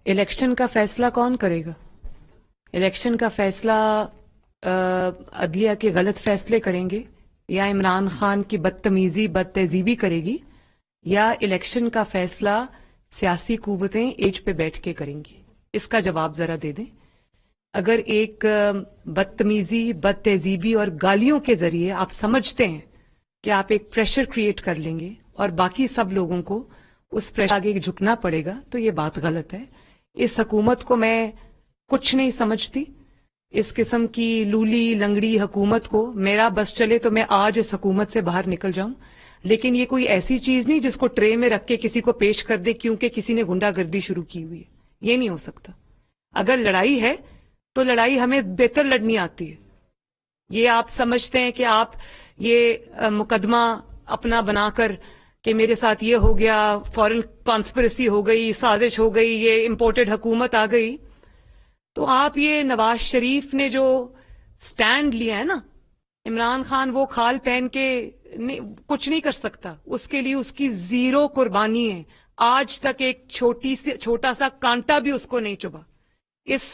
Election کا فیصلہ کون کرے گا؟ الیکشن کا فیصلہ عدلیہ کے غلط فیصلے کریں گے، یا عمران خان کی بدتمیزی بد تہذیبی کرے گی، یا الیکشن کا فیصلہ سیاسی قوتیں ایج پہ بیٹھ کے کریں گی؟ اس کا جواب ذرا دے دیں۔ اگر ایک بدتمیزی بد تہذیبی اور گالیوں کے ذریعے آپ سمجھتے ہیں کہ آپ ایک پریشر کریٹ کر لیں گے اور باقی سب لوگوں کو اس پریشر آگے جھکنا پڑے گا، تو یہ بات غلط ہے۔ اس حکومت کو میں کچھ نہیں سمجھتی، اس قسم کی لولی لنگڑی حکومت کو میرا بس چلے تو میں آج اس حکومت سے باہر نکل جاؤں، لیکن یہ کوئی ایسی چیز نہیں جس کو ٹرے میں رکھ کے کسی کو پیش کر دے کیونکہ کسی نے گنڈا گردی شروع کی ہوئی ہے۔ یہ نہیں ہو سکتا۔ اگر لڑائی ہے تو لڑائی ہمیں بہتر لڑنی آتی ہے۔ یہ آپ سمجھتے ہیں کہ آپ یہ مقدمہ اپنا بنا کر کہ میرے ساتھ یہ ہو گیا، فورن کانسپریسی ہو گئی، سازش ہو گئی، یہ امپورٹڈ حکومت آ گئی، تو آپ یہ نواز شریف نے جو سٹینڈ لیا ہے نا، عمران خان وہ کھال پہن کے کچھ نہیں کر سکتا، اس کے لیے اس کی زیرو قربانی ہے۔ آج تک ایک چھوٹا سا کانٹا بھی اس کو نہیں چبھا۔ اس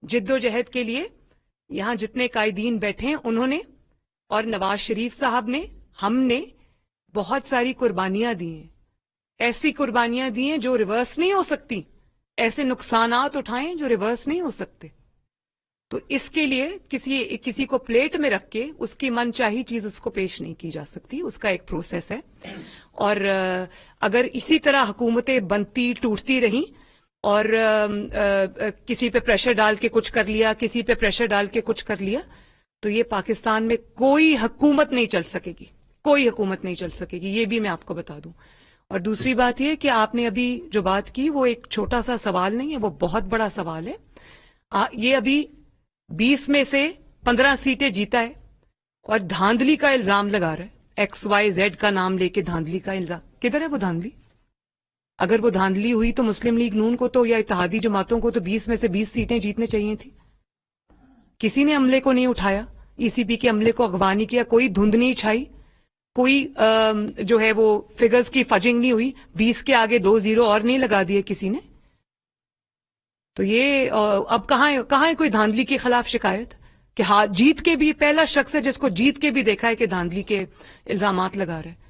جد و جہد کے لیے یہاں جتنے قائدین بیٹھے ہیں انہوں نے اور نواز شریف صاحب نے، ہم نے بہت ساری قربانیاں دی ہیں، ایسی قربانیاں دی ہیں جو ریورس نہیں ہو سکتی، ایسے نقصانات اٹھائیں جو ریورس نہیں ہو سکتے۔ تو اس کے لیے کسی کو پلیٹ میں رکھ کے اس کی من چاہی چیز اس کو پیش نہیں کی جا سکتی، اس کا ایک پروسیس ہے۔ اور اگر اسی طرح حکومتیں بنتی ٹوٹتی رہیں اور کسی پہ پریشر ڈال کے کچھ کر لیا، کسی پہ پریشر ڈال کے کچھ کر لیا، تو یہ پاکستان میں کوئی حکومت نہیں چل سکے گی، کوئی حکومت نہیں چل سکے گی، یہ بھی میں آپ کو بتا دوں۔ اور دوسری بات یہ کہ آپ نے ابھی جو بات کی وہ ایک چھوٹا سا سوال نہیں ہے، وہ بہت بڑا سوال ہے۔ یہ ابھی 20 میں سے 15 سیٹیں جیتا ہے اور دھاندلی کا الزام لگا رہا ہے، XYZ کا نام لے کے دھاندلی کا الزام۔ کدھر ہے وہ دھاندلی؟ اگر وہ دھاندلی ہوئی تو مسلم لیگ نون کو تو یا اتحادی جماعتوں کو تو 20 میں سے 20 سیٹیں جیتنے چاہیے تھی۔ کسی نے عملے کو نہیں اٹھایا، ECP کے عملے کو اغوا نہیں کیا، کوئی دھند نہیں چھائی، کوئی جو ہے وہ فگرز کی فجنگ نہیں ہوئی، 20 کے آگے 2 0 اور نہیں لگا دیے کسی نے۔ تو یہ اب کہاں ہے کوئی دھاندلی کے خلاف شکایت کہ ہاں جیت کے بھی پہلا شخص ہے جس کو جیت کے بھی دیکھا ہے کہ دھاندلی کے الزامات لگا رہا ہے۔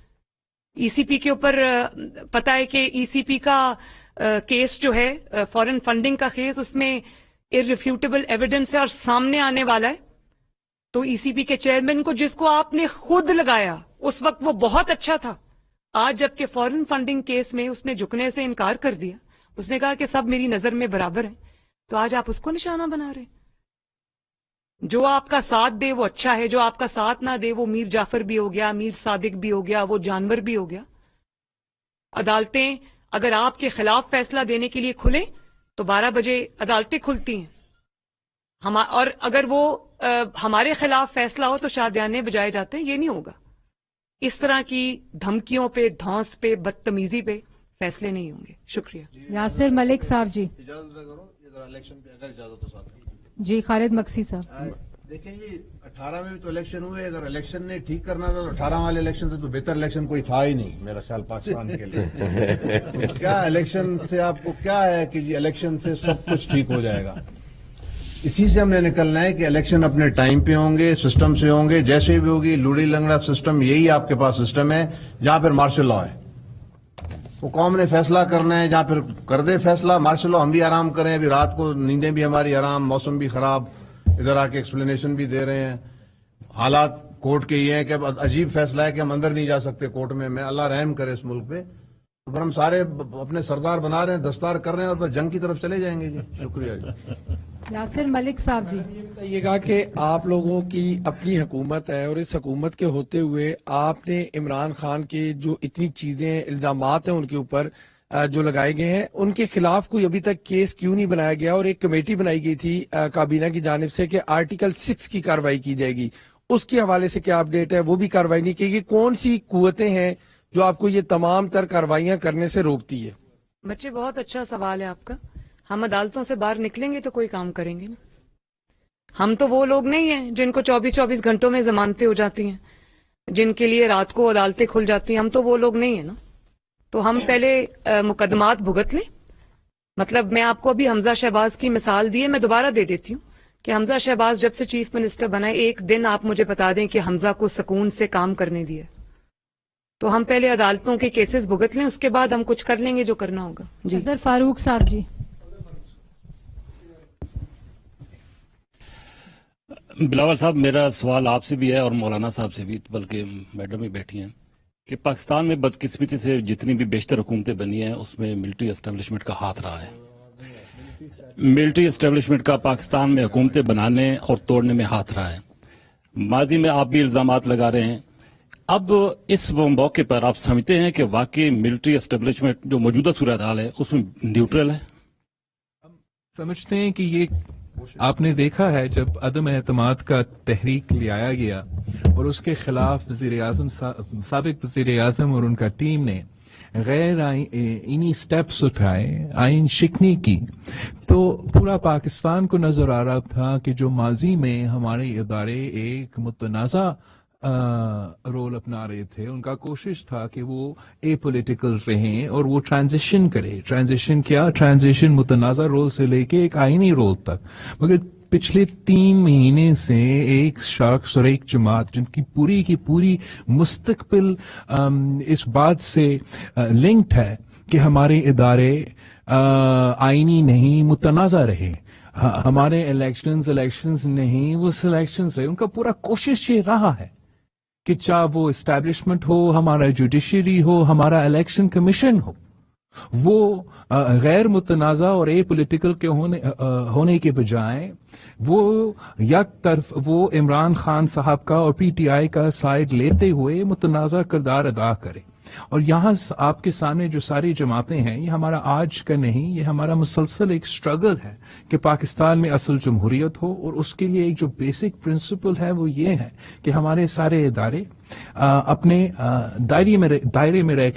ECP کے اوپر پتا ہے کہ ECP کا کیس جو ہے فورن فنڈنگ کا کیس، اس میں irrefutable ایویڈنس ہے اور سامنے آنے والا ہے۔ تو ECP کے چیئرمین کو جس کو آپ نے خود لگایا اس وقت وہ بہت اچھا تھا، آج جبکہ فورن فنڈنگ کیس میں اس نے جھکنے سے انکار کر دیا، اس نے کہا کہ سب میری نظر میں برابر ہیں، تو آج آپ اس کو نشانہ بنا رہے ہیں۔ جو آپ کا ساتھ دے وہ اچھا ہے، جو آپ کا ساتھ نہ دے وہ میر جعفر بھی ہو گیا، میر صادق بھی ہو گیا، وہ جانور بھی ہو گیا۔ عدالتیں اگر آپ کے خلاف فیصلہ دینے کے لیے کھلیں تو 12 بجے عدالتیں کھلتی ہیں، اور اگر وہ ہمارے خلاف فیصلہ ہو تو شادیانے بجائے جاتے ہیں۔ یہ نہیں ہوگا، اس طرح کی دھمکیوں پہ، دھونس پہ، بدتمیزی پہ فیصلے نہیں ہوں گے۔ شکریہ۔ یاسر ملک صاحب جی۔ جی خالد مکسی صاحب۔ دیکھیں جی 18 میں بھی تو الیکشن ہوئے، اگر الیکشن نے ٹھیک کرنا تھا تو 18 والے الیکشن سے تو بہتر الیکشن کوئی تھا ہی نہیں میرا خیال پاکستان کے لیے۔ کیا الیکشن سے آپ کو کیا ہے کہ جی الیکشن سے سب کچھ ٹھیک ہو جائے گا؟ اسی سے ہم نے نکلنا ہے کہ الیکشن اپنے ٹائم پہ ہوں گے، سسٹم سے ہوں گے، جیسے بھی ہوگی لوڑی لنگڑا سسٹم، یہی آپ کے پاس سسٹم ہے جہاں پھر مارشل لا ہے۔ وہ قوم نے فیصلہ کرنا ہے، جہاں پھر کر دے فیصلہ مارشل لا، ہم بھی آرام کریں، ابھی رات کو نیندیں بھی ہماری آرام، موسم بھی خراب، ادھر آ کے ایکسپلینیشن بھی دے رہے ہیں۔ حالات کورٹ کے یہ ہیں کہ اب عجیب فیصلہ ہے کہ ہم اندر نہیں جا سکتے کورٹ میں اللہ رحم کرے اس ملک پہ، پر ہم سارے اپنے سردار بنا رہے ہیں، دستار کر رہے ہیں اور بس جنگ کی طرف چلے جائیں گے۔ جی شکریہ جی۔ یاسر ملک صاحب جی۔ یہ بتائیے گا کہ آپ لوگوں کی اپنی حکومت ہے اور اس حکومت کے ہوتے ہوئے آپ نے عمران خان کے جو اتنی چیزیں الزامات ہیں ان کے اوپر جو لگائے گئے ہیں ان کے خلاف کوئی ابھی تک کیس کیوں نہیں بنایا گیا؟ اور ایک کمیٹی بنائی گئی تھی کابینہ کی جانب سے کہ آرٹیکل 6 کی کارروائی کی جائے گی، اس کے حوالے سے کیا اپڈیٹ ہے؟ وہ بھی کارروائی نہیں کی گئی۔ کون سی قوتیں ہیں جو آپ کو یہ تمام تر کارروائیاں کرنے سے روکتی ہے؟ بچے بہت اچھا سوال ہے آپ کا۔ ہم عدالتوں سے باہر نکلیں گے تو کوئی کام کریں گے نا۔ ہم تو وہ لوگ نہیں ہیں جن کو 24 گھنٹوں میں ضمانتیں ہو جاتی ہیں، جن کے لیے رات کو عدالتیں کھل جاتی ہیں، ہم تو وہ لوگ نہیں ہیں نا۔ تو ہم پہلے مقدمات بھگت لیں، مطلب میں آپ کو ابھی حمزہ شہباز کی مثال دی ہے، میں دوبارہ دے دیتی ہوں کہ حمزہ شہباز جب سے چیف منسٹر بنا ہے، ایک دن آپ مجھے بتا دیں کہ حمزہ کو سکون سے کام کرنے دیا، تو ہم پہلے عدالتوں کے کیسز بھگت لیں، اس کے بعد ہم کچھ کر لیں گے جو کرنا ہوگا. جی اظہر فاروق صاحب جی. بلاول صاحب، میرا سوال آپ سے بھی ہے اور مولانا صاحب سے بھی، بلکہ میڈم ہی بیٹھی ہیں، کہ پاکستان میں بدقسمتی سے جتنی بھی بیشتر حکومتیں بنی ہیں اس میں ملٹری اسٹیبلشمنٹ کا ہاتھ رہا ہے. ملٹری اسٹیبلشمنٹ کا پاکستان میں حکومتیں بنانے اور توڑنے میں ہاتھ رہا ہے. ماضی میں آپ بھی الزامات لگا رہے ہیں. اب اس موقع پر آپ سمجھتے ہیں کہ واقعی ملٹری اسٹیبلشمنٹ جو موجودہ صورتحال ہے اس میں نیوٹرل ہے؟ سمجھتے ہیں کہ یہ آپ نے دیکھا ہے جب عدم اعتماد کا تحریک لے آیا گیا اور اس کے خلاف سابق وزیر اعظم اور ان کا ٹیم نے غیر آئینی سٹیپس اٹھائے، آئین شکنی کی، تو پورا پاکستان کو نظر آ رہا تھا کہ جو ماضی میں ہمارے ادارے ایک متنازع رول اپنا رہے تھے، ان کا کوشش تھا کہ وہ اے پولیٹیکل رہیں اور وہ ٹرانزیشن کرے. ٹرانزیشن متنازع رول سے لے کے ایک آئینی رول تک. مگر پچھلے 3 مہینے سے ایک شخص اور ایک جماعت جن کی پوری مستقبل اس بات سے لنکڈ ہے کہ ہمارے ادارے آئینی نہیں، متنازع رہے، ہمارے الیکشنز نہیں، وہ سلیکشنز رہے. ان کا پورا کوشش یہ رہا ہے کہ چاہے وہ اسٹیبلشمنٹ ہو، ہمارا جوڈیشری ہو، ہمارا الیکشن کمیشن ہو، وہ غیر متنازع اور اے پولیٹیکل کے ہونے کے بجائے وہ یک طرف وہ عمران خان صاحب کا اور پی ٹی آئی کا سائڈ لیتے ہوئے متنازع کردار ادا کرے. اور یہاں آپ کے سامنے جو ساری جماعتیں ہیں، یہ ہمارا آج کا نہیں، یہ ہمارا مسلسل ایک سٹرگل ہے کہ پاکستان میں اصل جمہوریت ہو. اور اس کے لیے ایک جو بیسک پرنسپل ہے وہ یہ ہے کہ ہمارے سارے ادارے اپنے دائرے میں رہ کے